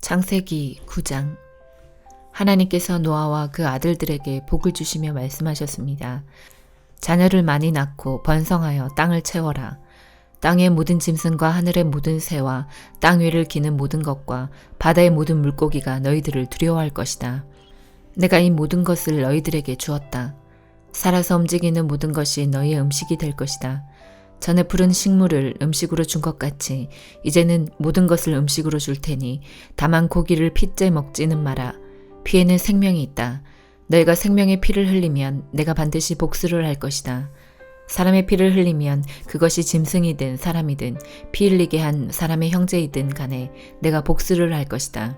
창세기 9장. 하나님께서 노아와 그 아들들에게 복을 주시며 말씀하셨습니다. 자녀를 많이 낳고 번성하여 땅을 채워라. 땅의 모든 짐승과 하늘의 모든 새와 땅 위를 기는 모든 것과 바다의 모든 물고기가 너희들을 두려워할 것이다. 내가 이 모든 것을 너희들에게 주었다. 살아서 움직이는 모든 것이 너희의 음식이 될 것이다. 전에 푸른 식물을 음식으로 준 것 같이 이제는 모든 것을 음식으로 줄 테니 다만 고기를 피째 먹지는 마라. 피에는 생명이 있다. 너희가 생명의 피를 흘리면 내가 반드시 복수를 할 것이다. 사람의 피를 흘리면 그것이 짐승이든 사람이든 피 흘리게 한 사람의 형제이든 간에 내가 복수를 할 것이다.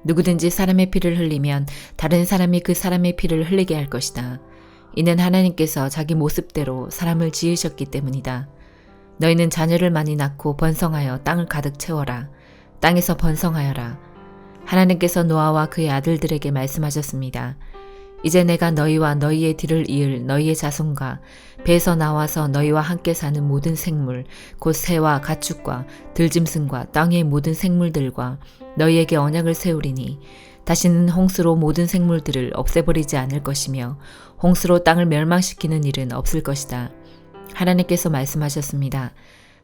누구든지 사람의 피를 흘리면 다른 사람이 그 사람의 피를 흘리게 할 것이다. 이는 하나님께서 자기 모습대로 사람을 지으셨기 때문이다. 너희는 자녀를 많이 낳고 번성하여 땅을 가득 채워라. 땅에서 번성하여라. 하나님께서 노아와 그의 아들들에게 말씀하셨습니다. 이제 내가 너희와 너희의 뒤를 이을 너희의 자손과 배에서 나와서 너희와 함께 사는 모든 생물, 곧 새와 가축과 들짐승과 땅의 모든 생물들과 너희에게 언약을 세우리니 다시는 홍수로 모든 생물들을 없애버리지 않을 것이며 홍수로 땅을 멸망시키는 일은 없을 것이다. 하나님께서 말씀하셨습니다.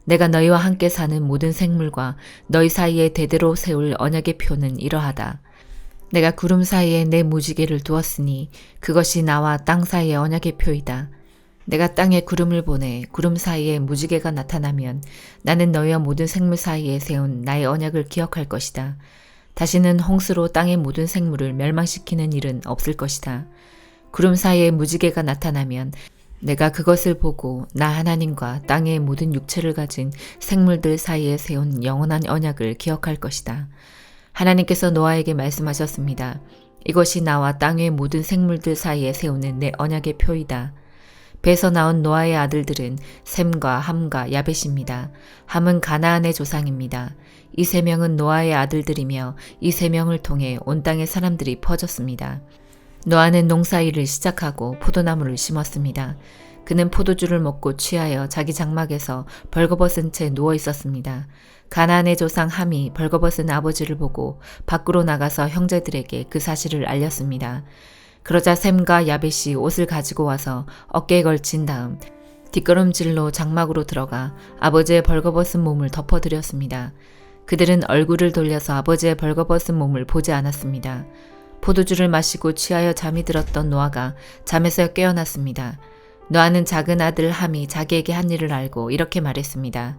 내가 너희와 함께 사는 모든 생물과 너희 사이에 대대로 세울 언약의 표는 이러하다. 내가 구름 사이에 내 무지개를 두었으니 그것이 나와 땅 사이의 언약의 표이다. 내가 땅에 구름을 보내 구름 사이에 무지개가 나타나면 나는 너희와 모든 생물 사이에 세운 나의 언약을 기억할 것이다. 다시는 홍수로 땅의 모든 생물을 멸망시키는 일은 없을 것이다. 구름 사이에 무지개가 나타나면 내가 그것을 보고 나 하나님과 땅의 모든 육체를 가진 생물들 사이에 세운 영원한 언약을 기억할 것이다. 하나님께서 노아에게 말씀하셨습니다. 이것이 나와 땅의 모든 생물들 사이에 세우는 내 언약의 표이다. 배에서 나온 노아의 아들들은 셈과 함과 야벳입니다. 함은 가나안의 조상입니다. 이 세 명은 노아의 아들들이며 이 세 명을 통해 온 땅의 사람들이 퍼졌습니다. 노아는 농사일을 시작하고 포도나무를 심었습니다. 그는 포도주를 먹고 취하여 자기 장막에서 벌거벗은 채 누워 있었습니다. 가나안의 조상 함이 벌거벗은 아버지를 보고 밖으로 나가서 형제들에게 그 사실을 알렸습니다. 그러자 셈과 야벳이 옷을 가지고 와서 어깨에 걸친 다음 뒷걸음질로 장막으로 들어가 아버지의 벌거벗은 몸을 덮어드렸습니다. 그들은 얼굴을 돌려서 아버지의 벌거벗은 몸을 보지 않았습니다. 포도주를 마시고 취하여 잠이 들었던 노아가 잠에서 깨어났습니다. 노아는 작은 아들 함이 자기에게 한 일을 알고 이렇게 말했습니다.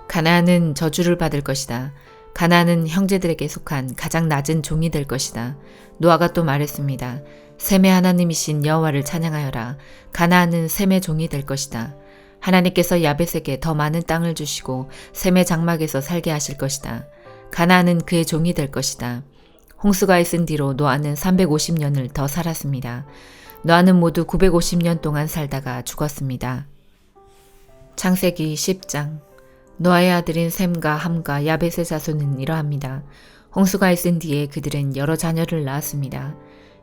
가나안은 저주를 받을 것이다. 가나안은 형제들에게 속한 가장 낮은 종이 될 것이다. 노아가 또 말했습니다. 셈의 하나님이신 여호와를 찬양하여라. 가나안은 셈의 종이 될 것이다. 하나님께서 야벳에게 더 많은 땅을 주시고 셈의 장막에서 살게 하실 것이다. 가나안은 그의 종이 될 것이다. 홍수가 있은 뒤로 노아는 350년을 더 살았습니다. 노아는 모두 950년 동안 살다가 죽었습니다. 창세기 10장. 노아의 아들인 셈과 함과 야벳의 자손은 이러합니다. 홍수가 있은 뒤에 그들은 여러 자녀를 낳았습니다.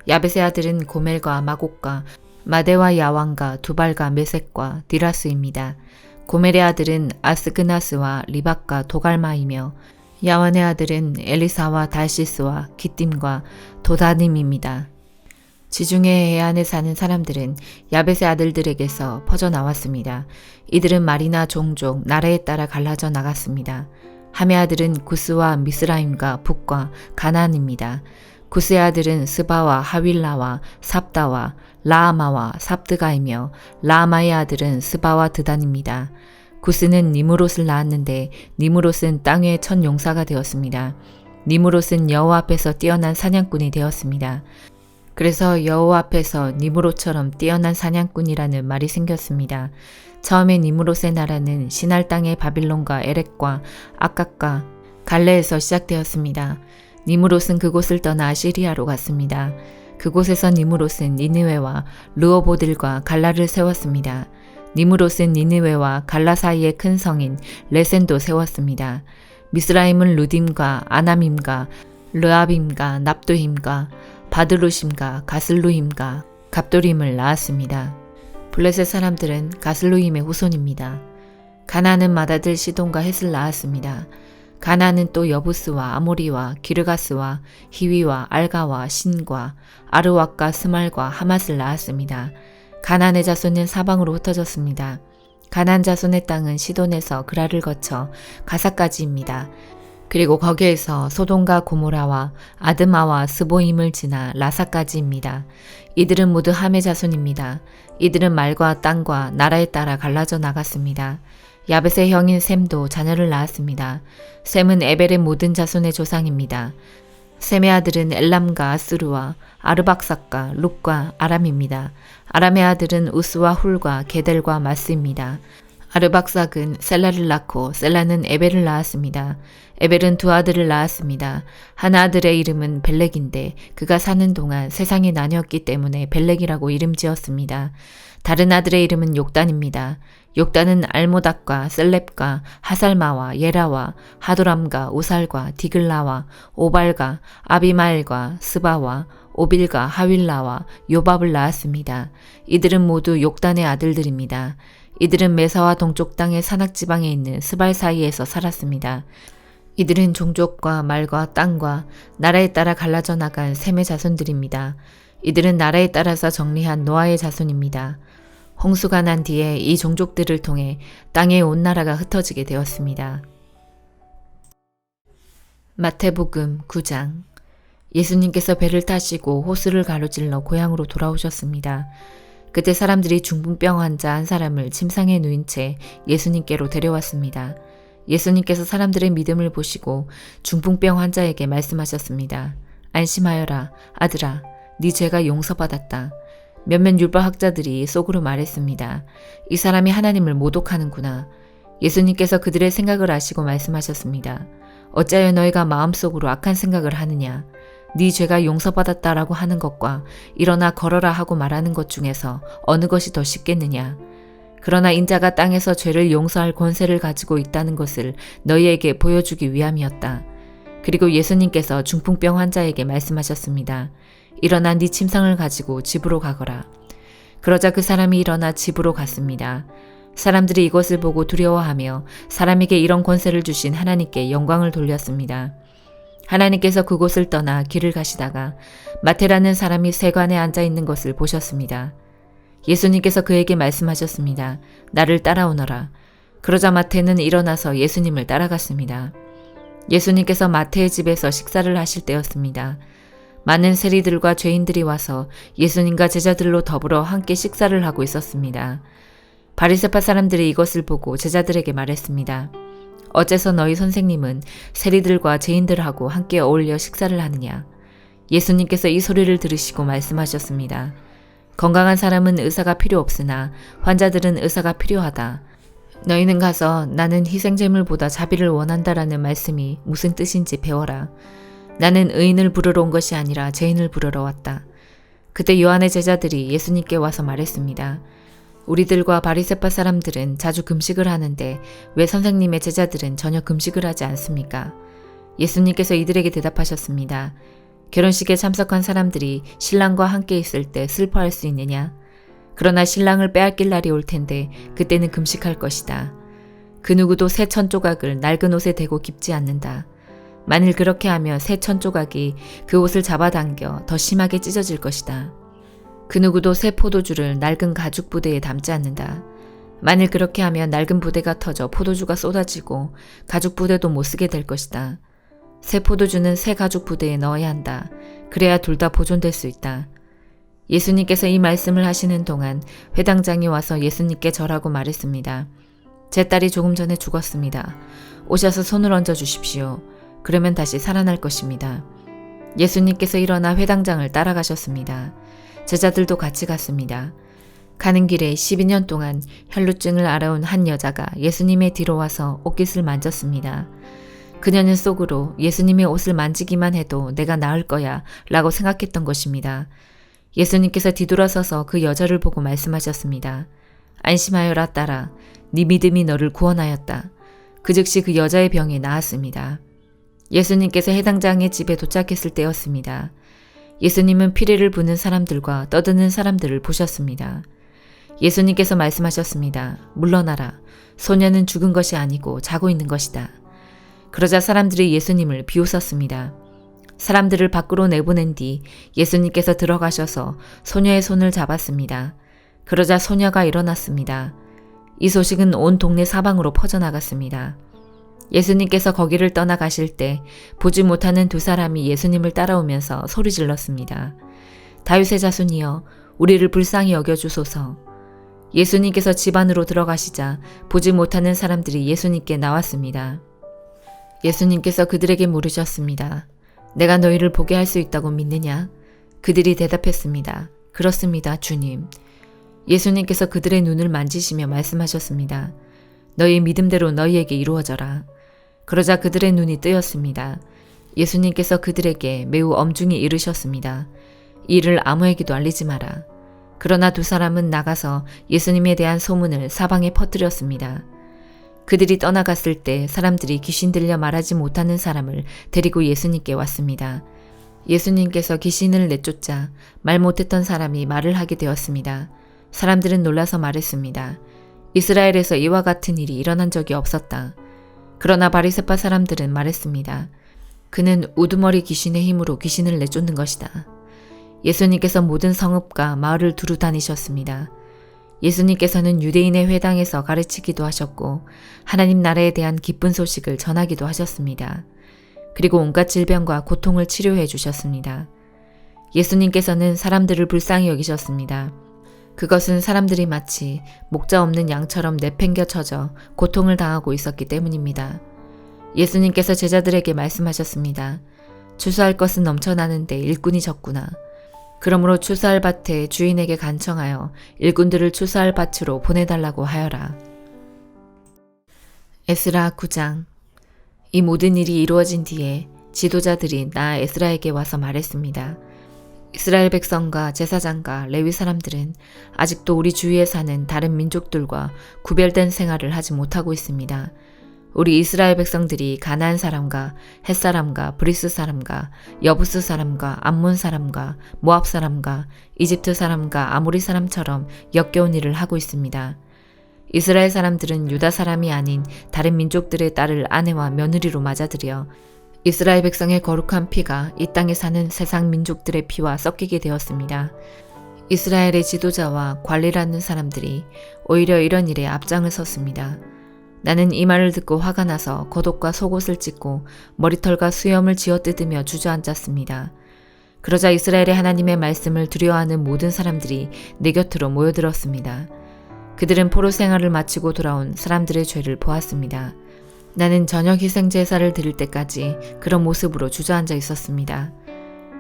야벳의 아들은 고멜과 마곡과 마데와 야왕과 두발과 메섹과 디라스입니다. 고멜의 아들은 아스그나스와 리박과 도갈마이며 야완의 아들은 엘리사와 달시스와 기띔과 도다님입니다. 지중해 해안에 사는 사람들은 야벳의 아들들에게서 퍼져나왔습니다. 이들은 말이나 종족, 나라에 따라 갈라져 나갔습니다. 함의 아들은 구스와 미스라임과 북과 가나안입니다. 구스의 아들은 스바와 하윌라와 삽다와 라아마와 삽드가이며 라아마의 아들은 스바와 드단입니다. 구스는 니므롯을 낳았는데 니므롯은 땅의 첫 용사가 되었습니다. 니므롯은 여호와 앞에서 뛰어난 사냥꾼이 되었습니다. 그래서 여호와 앞에서 니므롯처럼 뛰어난 사냥꾼이라는 말이 생겼습니다. 처음에 니므롯의 나라는 시날 땅의 바빌론과 에렉과 아깝과 갈레에서 시작되었습니다. 니므롯은 그곳을 떠나 아시리아로 갔습니다. 그곳에서 니므롯은 니느웨와 르호보들과 갈라를 세웠습니다. 니므롯은 니느웨와 갈라 사이의 큰 성인 레센도 세웠습니다. 미스라임은 루딤과 아남임과 르압임과 납도힘과 바드루심과 가슬루힘과 갑도림을 낳았습니다. 블레셋 사람들은 가슬루힘의 후손입니다. 가나안은 맏아들 시돈과 헷을 낳았습니다. 가나안은 또 여부스와 아모리와 기르가스와 히위와 알가와 신과 아르왁과 스말과 하맛을 낳았습니다. 가나안의 자손은 사방으로 흩어졌습니다. 가나안 자손의 땅은 시돈에서 그라를 거쳐 가사까지입니다. 그리고 거기에서 소돔과 고모라와 아드마와 스보임을 지나 라사까지입니다. 이들은 모두 함의 자손입니다. 이들은 말과 땅과 나라에 따라 갈라져 나갔습니다. 야벳의 형인 셈도 자녀를 낳았습니다. 셈은 에벨의 모든 자손의 조상입니다. 셈의 아들은 엘람과 아스루와 아르박삭과 룩과 아람입니다. 아람의 아들은 우스와 훌과 게델과 마스입니다. 아르박삭은 셀라를 낳고 셀라는 에벨을 낳았습니다. 에벨은 두 아들을 낳았습니다. 한 아들의 이름은 벨렉인데 그가 사는 동안 세상이 나뉘었기 때문에 벨렉이라고 이름 지었습니다. 다른 아들의 이름은 욕단입니다. 욕단은 알모닥과 셀렙과 하살마와 예라와 하도람과 우살과 디글라와 오발과 아비마엘과 스바와 오빌과 하윌라와 요밥을 낳았습니다. 이들은 모두 욕단의 아들들입니다. 이들은 메사와 동쪽 땅의 산악지방에 있는 스발 사이에서 살았습니다. 이들은 종족과 말과 땅과 나라에 따라 갈라져 나간 셈의 자손들입니다. 이들은 나라에 따라서 정리한 노아의 자손입니다. 홍수가 난 뒤에 이 종족들을 통해 땅의 온 나라가 흩어지게 되었습니다. 마태복음 9장. 예수님께서 배를 타시고 호수를 가로질러 고향으로 돌아오셨습니다. 그때 사람들이 중풍병 환자 한 사람을 침상에 누인 채 예수님께로 데려왔습니다. 예수님께서 사람들의 믿음을 보시고 중풍병 환자에게 말씀하셨습니다. 안심하여라, 아들아, 네 죄가 용서받았다. 몇몇 율법학자들이 속으로 말했습니다. 이 사람이 하나님을 모독하는구나. 예수님께서 그들의 생각을 아시고 말씀하셨습니다. 어찌하여 너희가 마음속으로 악한 생각을 하느냐. 네 죄가 용서받았다라고 하는 것과 일어나 걸어라 하고 말하는 것 중에서 어느 것이 더 쉽겠느냐. 그러나 인자가 땅에서 죄를 용서할 권세를 가지고 있다는 것을 너희에게 보여주기 위함이었다. 그리고 예수님께서 중풍병 환자에게 말씀하셨습니다. 일어나 네 침상을 가지고 집으로 가거라. 그러자 그 사람이 일어나 집으로 갔습니다. 사람들이 이것을 보고 두려워하며 사람에게 이런 권세를 주신 하나님께 영광을 돌렸습니다. 하나님께서 그곳을 떠나 길을 가시다가 마태라는 사람이 세관에 앉아 있는 것을 보셨습니다. 예수님께서 그에게 말씀하셨습니다. 나를 따라오너라. 그러자 마태는 일어나서 예수님을 따라갔습니다. 예수님께서 마태의 집에서 식사를 하실 때였습니다. 많은 세리들과 죄인들이 와서 예수님과 제자들로 더불어 함께 식사를 하고 있었습니다. 바리새파 사람들이 이것을 보고 제자들에게 말했습니다. 어째서 너희 선생님은 세리들과 죄인들하고 함께 어울려 식사를 하느냐? 예수님께서 이 소리를 들으시고 말씀하셨습니다. 건강한 사람은 의사가 필요 없으나 환자들은 의사가 필요하다. 너희는 가서 나는 희생제물보다 자비를 원한다라는 말씀이 무슨 뜻인지 배워라. 나는 의인을 부르러 온 것이 아니라 죄인을 부르러 왔다. 그때 요한의 제자들이 예수님께 와서 말했습니다. 우리들과 바리새파 사람들은 자주 금식을 하는데 왜 선생님의 제자들은 전혀 금식을 하지 않습니까? 예수님께서 이들에게 대답하셨습니다. 결혼식에 참석한 사람들이 신랑과 함께 있을 때 슬퍼할 수 있느냐? 그러나 신랑을 빼앗길 날이 올 텐데 그때는 금식할 것이다. 그 누구도 새 천조각을 낡은 옷에 대고 깁지 않는다. 만일 그렇게 하면 새 천조각이 그 옷을 잡아당겨 더 심하게 찢어질 것이다. 그 누구도 새 포도주를 낡은 가죽 부대에 담지 않는다. 만일 그렇게 하면 낡은 부대가 터져 포도주가 쏟아지고 가죽 부대도 못 쓰게 될 것이다. 새 포도주는 새 가죽 부대에 넣어야 한다. 그래야 둘 다 보존될 수 있다. 예수님께서 이 말씀을 하시는 동안 회당장이 와서 예수님께 절하고 말했습니다. 제 딸이 조금 전에 죽었습니다. 오셔서 손을 얹어 주십시오. 그러면 다시 살아날 것입니다. 예수님께서 일어나 회당장을 따라가셨습니다. 제자들도 같이 갔습니다. 가는 길에 12년 동안 혈루증을 앓아온 한 여자가 예수님의 뒤로 와서 옷깃을 만졌습니다. 그녀는 속으로 예수님의 옷을 만지기만 해도 내가 나을 거야 라고 생각했던 것입니다. 예수님께서 뒤돌아서서 그 여자를 보고 말씀하셨습니다. 안심하여라 딸아, 네 믿음이 너를 구원하였다. 그 즉시 그 여자의 병이 나았습니다. 예수님께서 해당장의 집에 도착했을 때였습니다. 예수님은 피레를 부는 사람들과 떠드는 사람들을 보셨습니다. 예수님께서 말씀하셨습니다. 물러나라. 소녀는 죽은 것이 아니고 자고 있는 것이다. 그러자 사람들이 예수님을 비웃었습니다. 사람들을 밖으로 내보낸 뒤 예수님께서 들어가셔서 소녀의 손을 잡았습니다. 그러자 소녀가 일어났습니다. 이 소식은 온 동네 사방으로 퍼져나갔습니다. 예수님께서 거기를 떠나가실 때 보지 못하는 두 사람이 예수님을 따라오면서 소리 질렀습니다. 다윗의 자손이여, 우리를 불쌍히 여겨주소서. 예수님께서 집 안으로 들어가시자 보지 못하는 사람들이 예수님께 나왔습니다. 예수님께서 그들에게 물으셨습니다. 내가 너희를 보게 할 수 있다고 믿느냐? 그들이 대답했습니다. 그렇습니다, 주님. 예수님께서 그들의 눈을 만지시며 말씀하셨습니다. 너희 믿음대로 너희에게 이루어져라. 그러자 그들의 눈이 뜨였습니다. 예수님께서 그들에게 매우 엄중히 이르셨습니다. 이 일을 아무에게도 알리지 마라. 그러나 두 사람은 나가서 예수님에 대한 소문을 사방에 퍼뜨렸습니다. 그들이 떠나갔을 때 사람들이 귀신 들려 말하지 못하는 사람을 데리고 예수님께 왔습니다. 예수님께서 귀신을 내쫓자 말 못했던 사람이 말을 하게 되었습니다. 사람들은 놀라서 말했습니다. 이스라엘에서 이와 같은 일이 일어난 적이 없었다. 그러나 바리새파 사람들은 말했습니다. 그는 우두머리 귀신의 힘으로 귀신을 내쫓는 것이다. 예수님께서 모든 성읍과 마을을 두루 다니셨습니다. 예수님께서는 유대인의 회당에서 가르치기도 하셨고 하나님 나라에 대한 기쁜 소식을 전하기도 하셨습니다. 그리고 온갖 질병과 고통을 치료해 주셨습니다. 예수님께서는 사람들을 불쌍히 여기셨습니다. 그것은 사람들이 마치 목자 없는 양처럼 내팽겨쳐져 고통을 당하고 있었기 때문입니다. 예수님께서 제자들에게 말씀하셨습니다. 추수할 것은 넘쳐나는데 일꾼이 적구나. 그러므로 추수할 밭에 주인에게 간청하여 일꾼들을 추수할 밭으로 보내달라고 하여라. 에스라 9장. 이 모든 일이 이루어진 뒤에 지도자들이 나 에스라에게 와서 말했습니다. 이스라엘 백성과 제사장과 레위 사람들은 아직도 우리 주위에 사는 다른 민족들과 구별된 생활을 하지 못하고 있습니다. 우리 이스라엘 백성들이 가나안 사람과 헷 사람과 브리스 사람과 여부스 사람과 암몬 사람과 모압 사람과 이집트 사람과 아모리 사람처럼 역겨운 일을 하고 있습니다. 이스라엘 사람들은 유다 사람이 아닌 다른 민족들의 딸을 아내와 며느리로 맞아들여 이스라엘 백성의 거룩한 피가 이 땅에 사는 세상 민족들의 피와 섞이게 되었습니다. 이스라엘의 지도자와 관리라는 사람들이 오히려 이런 일에 앞장을 섰습니다. 나는 이 말을 듣고 화가 나서 겉옷과 속옷을 찢고 머리털과 수염을 쥐어뜯으며 주저앉았습니다. 그러자 이스라엘의 하나님의 말씀을 두려워하는 모든 사람들이 내 곁으로 모여들었습니다. 그들은 포로 생활을 마치고 돌아온 사람들의 죄를 보았습니다. 나는 저녁 희생 제사를 드릴 때까지 그런 모습으로 주저앉아 있었습니다.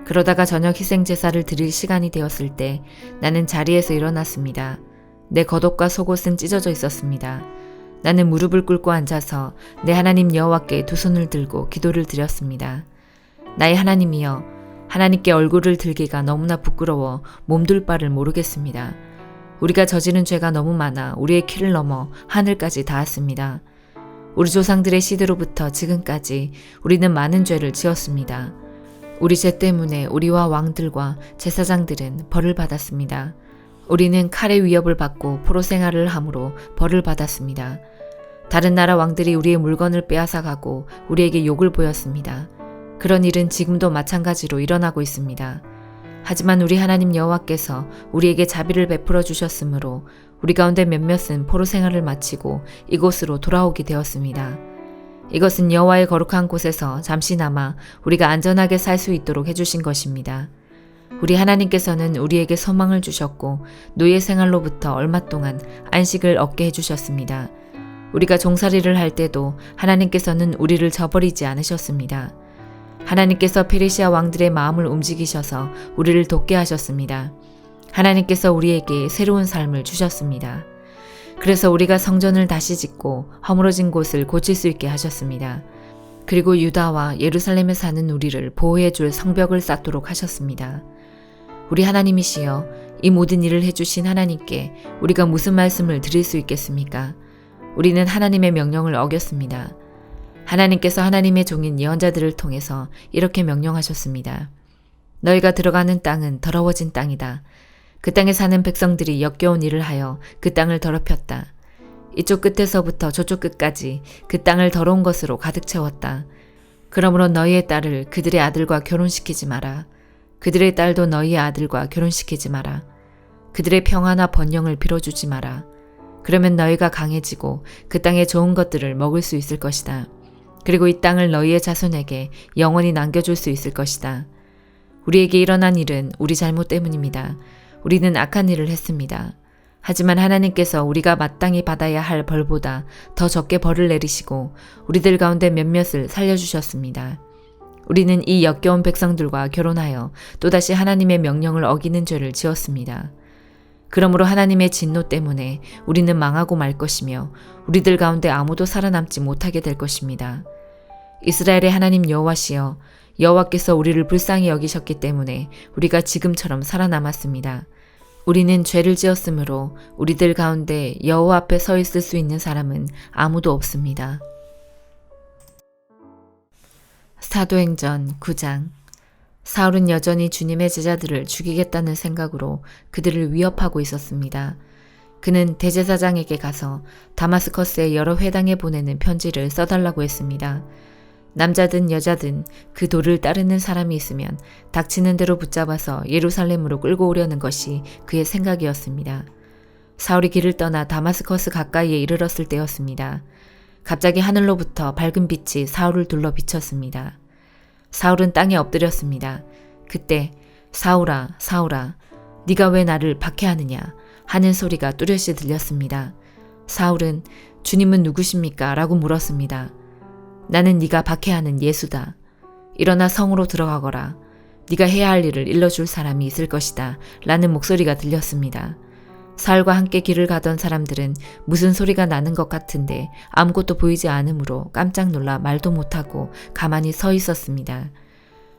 그러다가 저녁 희생 제사를 드릴 시간이 되었을 때 나는 자리에서 일어났습니다. 내 겉옷과 속옷은 찢어져 있었습니다. 나는 무릎을 꿇고 앉아서 내 하나님 여호와께 두 손을 들고 기도를 드렸습니다. 나의 하나님이여, 하나님께 얼굴을 들기가 너무나 부끄러워 몸둘 바를 모르겠습니다. 우리가 저지른 죄가 너무 많아 우리의 키를 넘어 하늘까지 닿았습니다. 우리 조상들의 시대로부터 지금까지 우리는 많은 죄를 지었습니다. 우리 죄 때문에 우리와 왕들과 제사장들은 벌을 받았습니다. 우리는 칼의 위협을 받고 포로 생활을 함으로 벌을 받았습니다. 다른 나라 왕들이 우리의 물건을 빼앗아 가고 우리에게 욕을 보였습니다. 그런 일은 지금도 마찬가지로 일어나고 있습니다. 하지만 우리 하나님 여호와께서 우리에게 자비를 베풀어 주셨으므로 우리 가운데 몇몇은 포로 생활을 마치고 이곳으로 돌아오게 되었습니다. 이것은 여호와의 거룩한 곳에서 잠시나마 우리가 안전하게 살 수 있도록 해주신 것입니다. 우리 하나님께서는 우리에게 소망을 주셨고 노예 생활로부터 얼마 동안 안식을 얻게 해주셨습니다. 우리가 종살이를 할 때도 하나님께서는 우리를 저버리지 않으셨습니다. 하나님께서 페르시아 왕들의 마음을 움직이셔서 우리를 돕게 하셨습니다. 하나님께서 우리에게 새로운 삶을 주셨습니다. 그래서 우리가 성전을 다시 짓고 허물어진 곳을 고칠 수 있게 하셨습니다. 그리고 유다와 예루살렘에 사는 우리를 보호해 줄 성벽을 쌓도록 하셨습니다. 우리 하나님이시여, 이 모든 일을 해주신 하나님께 우리가 무슨 말씀을 드릴 수 있겠습니까? 우리는 하나님의 명령을 어겼습니다. 하나님께서 하나님의 종인 예언자들을 통해서 이렇게 명령하셨습니다. 너희가 들어가는 땅은 더러워진 땅이다. 그 땅에 사는 백성들이 역겨운 일을 하여 그 땅을 더럽혔다. 이쪽 끝에서부터 저쪽 끝까지 그 땅을 더러운 것으로 가득 채웠다. 그러므로 너희의 딸을 그들의 아들과 결혼시키지 마라. 그들의 딸도 너희의 아들과 결혼시키지 마라. 그들의 평화나 번영을 빌어주지 마라. 그러면 너희가 강해지고 그 땅의 좋은 것들을 먹을 수 있을 것이다. 그리고 이 땅을 너희의 자손에게 영원히 남겨줄 수 있을 것이다. 우리에게 일어난 일은 우리 잘못 때문입니다. 우리는 악한 일을 했습니다. 하지만 하나님께서 우리가 마땅히 받아야 할 벌보다 더 적게 벌을 내리시고 우리들 가운데 몇몇을 살려주셨습니다. 우리는 이 역겨운 백성들과 결혼하여 또다시 하나님의 명령을 어기는 죄를 지었습니다. 그러므로 하나님의 진노 때문에 우리는 망하고 말 것이며 우리들 가운데 아무도 살아남지 못하게 될 것입니다. 이스라엘의 하나님 여호와시여, 여호와께서 우리를 불쌍히 여기셨기 때문에 우리가 지금처럼 살아남았습니다. 우리는 죄를 지었으므로 우리들 가운데 여호와 앞에 서 있을 수 있는 사람은 아무도 없습니다. 사도행전 9장. 사울은 여전히 주님의 제자들을 죽이겠다는 생각으로 그들을 위협하고 있었습니다. 그는 대제사장에게 가서 다마스커스의 여러 회당에 보내는 편지를 써달라고 했습니다. 남자든 여자든 그 도를 따르는 사람이 있으면 닥치는 대로 붙잡아서 예루살렘으로 끌고 오려는 것이 그의 생각이었습니다. 사울이 길을 떠나 다마스커스 가까이에 이르렀을 때였습니다. 갑자기 하늘로부터 밝은 빛이 사울을 둘러 비쳤습니다. 사울은 땅에 엎드렸습니다. 그때 사울아, 사울아, 네가 왜 나를 박해하느냐 하는 소리가 뚜렷이 들렸습니다. 사울은 주님은 누구십니까? 라고 물었습니다. 나는 네가 박해하는 예수다. 일어나 성으로 들어가거라. 네가 해야 할 일을 일러줄 사람이 있을 것이다. 라는 목소리가 들렸습니다. 사울과 함께 길을 가던 사람들은 무슨 소리가 나는 것 같은데 아무것도 보이지 않으므로 깜짝 놀라 말도 못하고 가만히 서 있었습니다.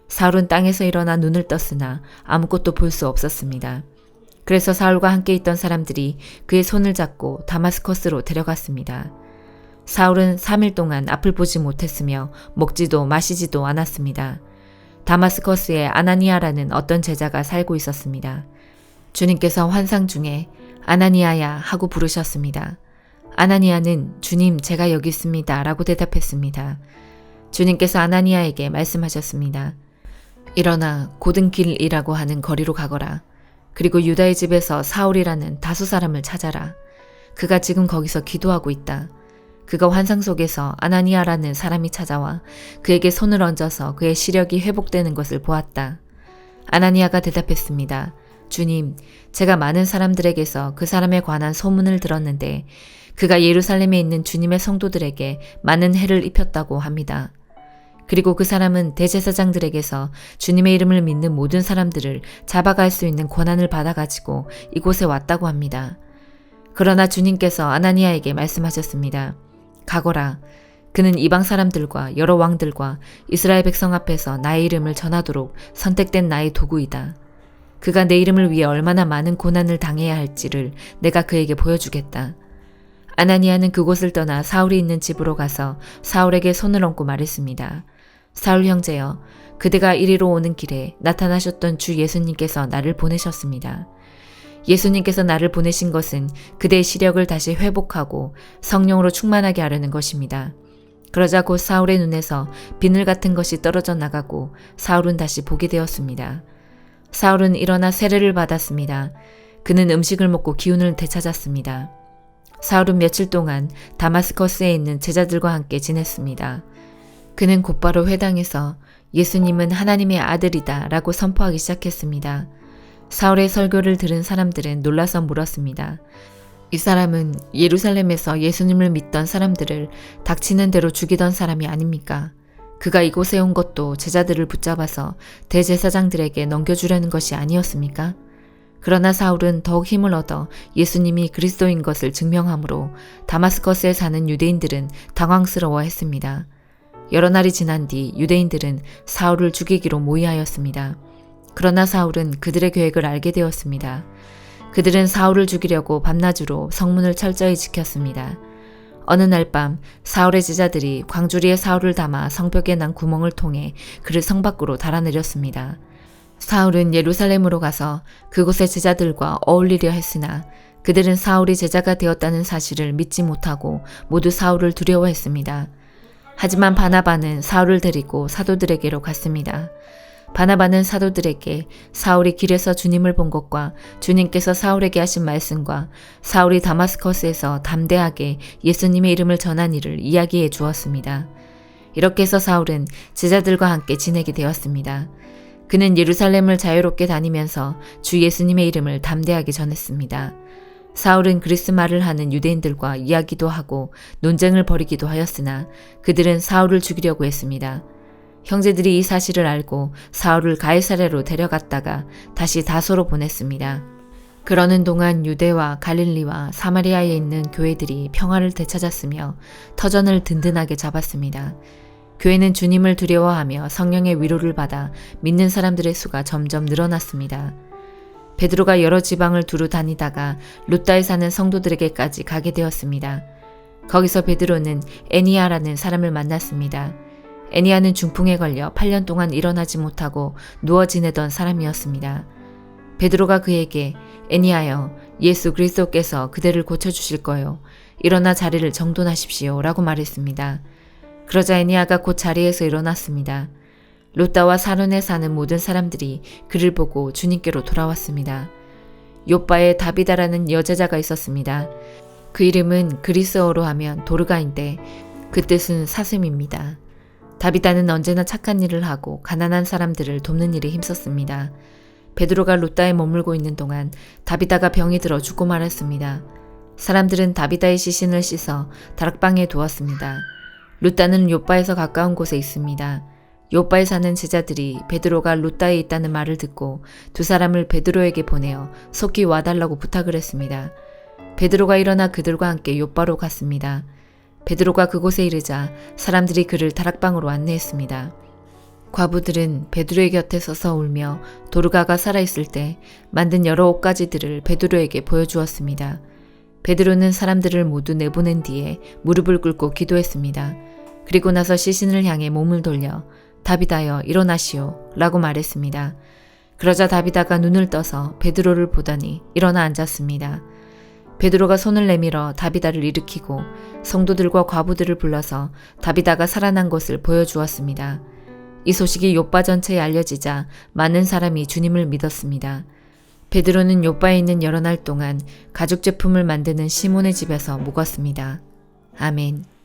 사울은 땅에서 일어나 눈을 떴으나 아무것도 볼 수 없었습니다. 그래서 사울과 함께 있던 사람들이 그의 손을 잡고 다마스커스로 데려갔습니다. 사울은 3일 동안 앞을 보지 못했으며 먹지도 마시지도 않았습니다. 다마스커스에 아나니아라는 어떤 제자가 살고 있었습니다. 주님께서 환상 중에 아나니아야 하고 부르셨습니다. 아나니아는 주님 제가 여기 있습니다 라고 대답했습니다. 주님께서 아나니아에게 말씀하셨습니다. 일어나 고든길이라고 하는 거리로 가거라. 그리고 유다의 집에서 사울이라는 다수 사람을 찾아라. 그가 지금 거기서 기도하고 있다. 그가 환상 속에서 아나니아라는 사람이 찾아와 그에게 손을 얹어서 그의 시력이 회복되는 것을 보았다. 아나니아가 대답했습니다. 주님, 제가 많은 사람들에게서 그 사람에 관한 소문을 들었는데 그가 예루살렘에 있는 주님의 성도들에게 많은 해를 입혔다고 합니다. 그리고 그 사람은 대제사장들에게서 주님의 이름을 믿는 모든 사람들을 잡아갈 수 있는 권한을 받아가지고 이곳에 왔다고 합니다. 그러나 주님께서 아나니아에게 말씀하셨습니다. 가거라. 그는 이방 사람들과 여러 왕들과 이스라엘 백성 앞에서 나의 이름을 전하도록 선택된 나의 도구이다. 그가 내 이름을 위해 얼마나 많은 고난을 당해야 할지를 내가 그에게 보여주겠다. 아나니아는 그곳을 떠나 사울이 있는 집으로 가서 사울에게 손을 얹고 말했습니다. 사울 형제여, 그대가 이리로 오는 길에 나타나셨던 주 예수님께서 나를 보내셨습니다. 예수님께서 나를 보내신 것은 그대의 시력을 다시 회복하고 성령으로 충만하게 하려는 것입니다. 그러자 곧 사울의 눈에서 비늘 같은 것이 떨어져 나가고 사울은 다시 보게 되었습니다. 사울은 일어나 세례를 받았습니다. 그는 음식을 먹고 기운을 되찾았습니다. 사울은 며칠 동안 다마스커스에 있는 제자들과 함께 지냈습니다. 그는 곧바로 회당에서 예수님은 하나님의 아들이다 라고 선포하기 시작했습니다. 사울의 설교를 들은 사람들은 놀라서 물었습니다. 이 사람은 예루살렘에서 예수님을 믿던 사람들을 닥치는 대로 죽이던 사람이 아닙니까? 그가 이곳에 온 것도 제자들을 붙잡아서 대제사장들에게 넘겨주려는 것이 아니었습니까? 그러나 사울은 더욱 힘을 얻어 예수님이 그리스도인 것을 증명하므로 다마스커스에 사는 유대인들은 당황스러워했습니다. 여러 날이 지난 뒤 유대인들은 사울을 죽이기로 모의하였습니다. 그러나 사울은 그들의 계획을 알게 되었습니다. 그들은 사울을 죽이려고 밤낮으로 성문을 철저히 지켰습니다. 어느 날 밤 사울의 제자들이 광주리에 사울을 담아 성벽에 난 구멍을 통해 그를 성 밖으로 달아내렸습니다. 사울은 예루살렘으로 가서 그곳의 제자들과 어울리려 했으나 그들은 사울이 제자가 되었다는 사실을 믿지 못하고 모두 사울을 두려워했습니다. 하지만 바나바는 사울을 데리고 사도들에게로 갔습니다. 바나바는 사도들에게 사울이 길에서 주님을 본 것과 주님께서 사울에게 하신 말씀과 사울이 다마스커스에서 담대하게 예수님의 이름을 전한 일을 이야기해 주었습니다. 이렇게 해서 사울은 제자들과 함께 지내게 되었습니다. 그는 예루살렘을 자유롭게 다니면서 주 예수님의 이름을 담대하게 전했습니다. 사울은 그리스 말을 하는 유대인들과 이야기도 하고 논쟁을 벌이기도 하였으나 그들은 사울을 죽이려고 했습니다. 형제들이 이 사실을 알고 사울을 가이사랴로 데려갔다가 다시 다소로 보냈습니다. 그러는 동안 유대와 갈릴리와 사마리아에 있는 교회들이 평화를 되찾았으며 터전을 든든하게 잡았습니다. 교회는 주님을 두려워하며 성령의 위로를 받아 믿는 사람들의 수가 점점 늘어났습니다. 베드로가 여러 지방을 두루 다니다가 루다에 사는 성도들에게까지 가게 되었습니다. 거기서 베드로는 애니아라는 사람을 만났습니다. 애니아는 중풍에 걸려 8년 동안 일어나지 못하고 누워 지내던 사람이었습니다. 베드로가 그에게 애니아여, 예수 그리스도께서 그대를 고쳐주실 거요. 일어나 자리를 정돈하십시오 라고 말했습니다. 그러자 애니아가 곧 자리에서 일어났습니다. 롯다와 사론에 사는 모든 사람들이 그를 보고 주님께로 돌아왔습니다. 욥바에 다비다라는 여제자가 있었습니다. 그 이름은 그리스어로 하면 도르가인데 그 뜻은 사슴입니다. 다비다는 언제나 착한 일을 하고 가난한 사람들을 돕는 일에 힘썼습니다. 베드로가 롯다에 머물고 있는 동안 다비다가 병이 들어 죽고 말았습니다. 사람들은 다비다의 시신을 씻어 다락방에 두었습니다. 룻다는 욥바에서 가까운 곳에 있습니다. 욥바에 사는 제자들이 베드로가 룻다에 있다는 말을 듣고 두 사람을 베드로에게 보내어 속히 와달라고 부탁을 했습니다. 베드로가 일어나 그들과 함께 욥바로 갔습니다. 베드로가 그곳에 이르자 사람들이 그를 다락방으로 안내했습니다. 과부들은 베드로의 곁에 서서 울며 도르가가 살아있을 때 만든 여러 옷가지들을 베드로에게 보여주었습니다. 베드로는 사람들을 모두 내보낸 뒤에 무릎을 꿇고 기도했습니다. 그리고 나서 시신을 향해 몸을 돌려 다비다여 일어나시오 라고 말했습니다. 그러자 다비다가 눈을 떠서 베드로를 보더니 일어나 앉았습니다. 베드로가 손을 내밀어 다비다를 일으키고 성도들과 과부들을 불러서 다비다가 살아난 것을 보여주었습니다. 이 소식이 욥바 전체에 알려지자 많은 사람이 주님을 믿었습니다. 베드로는 욥바에 있는 여러 날 동안 가죽 제품을 만드는 시몬의 집에서 묵었습니다. 아멘.